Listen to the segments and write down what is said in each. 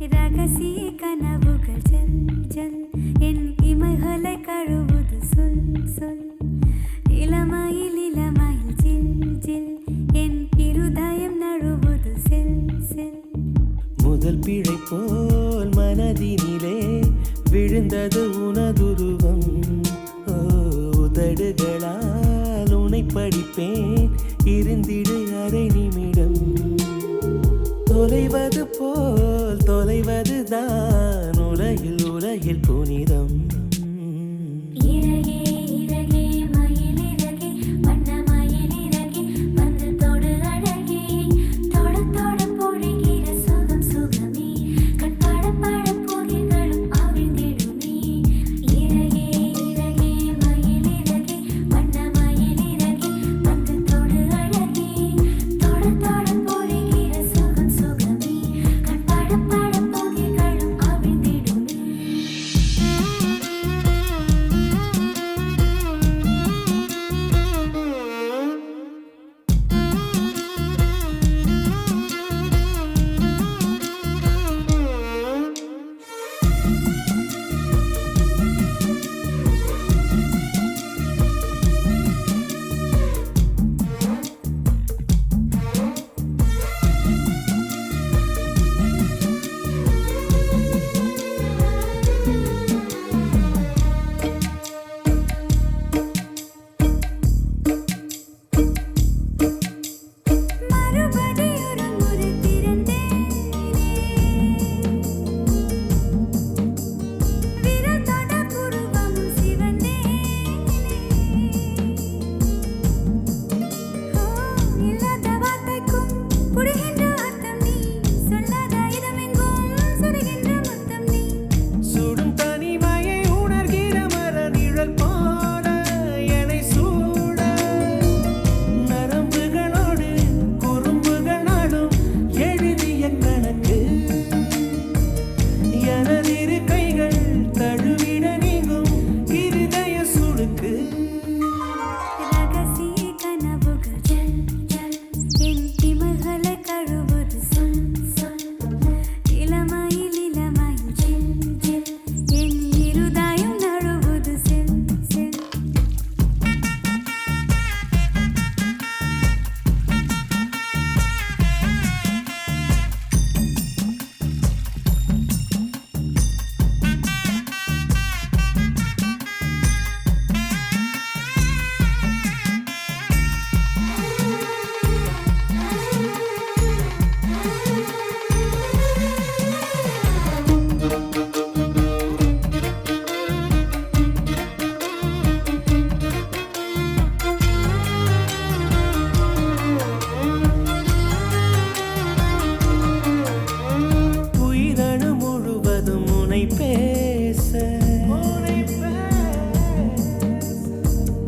ரகசிய கனவுகள் ஜல் ஜல் என் இமைகளை கழுவுது சொல் சொல் இளமையில் இளமையில் ஜில் ஜில் என் இருதயம் நழுவுது செல் செல் முதல் பிழை போல் மனதினிலே விழுந்தது உனதுருவம் உதடுகளால் உனை படிப்பேன் இருந்திடு அரை நிமிடம் தொலைவது போல் தொலைவதுதான் உலகில் உலகில் புனிதம்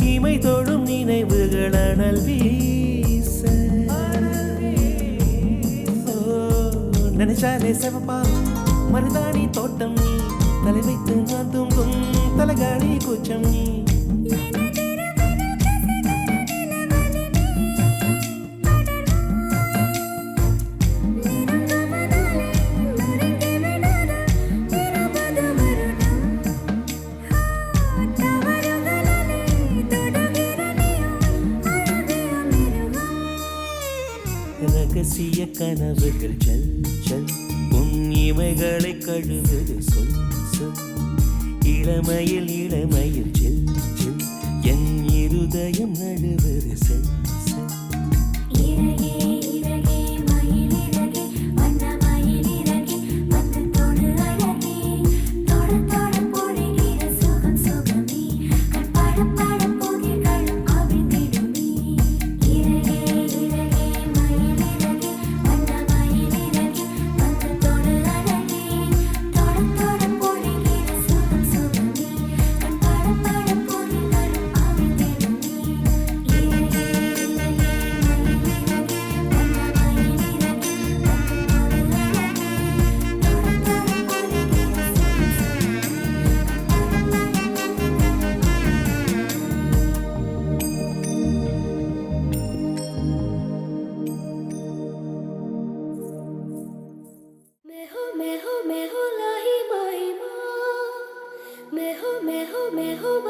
இமை தொடும் நினைவுகள் அனல் வீச நினைச்சாலே செவப்பா மருதாணி தோட்டம் நீ தலை வைத்து நான் தூங்கும் தலகாணி கூச்சம் நீ ரகசிய கனவுகள் ஜல் ஜல் உன் இமைகளை கழுவுது சொல் சொல் இளமையில் இளமையில் ஜில் ஜில் என் இருதயம் நழுவுது செல் செல் मैं हो लाही माही माँ मैं हो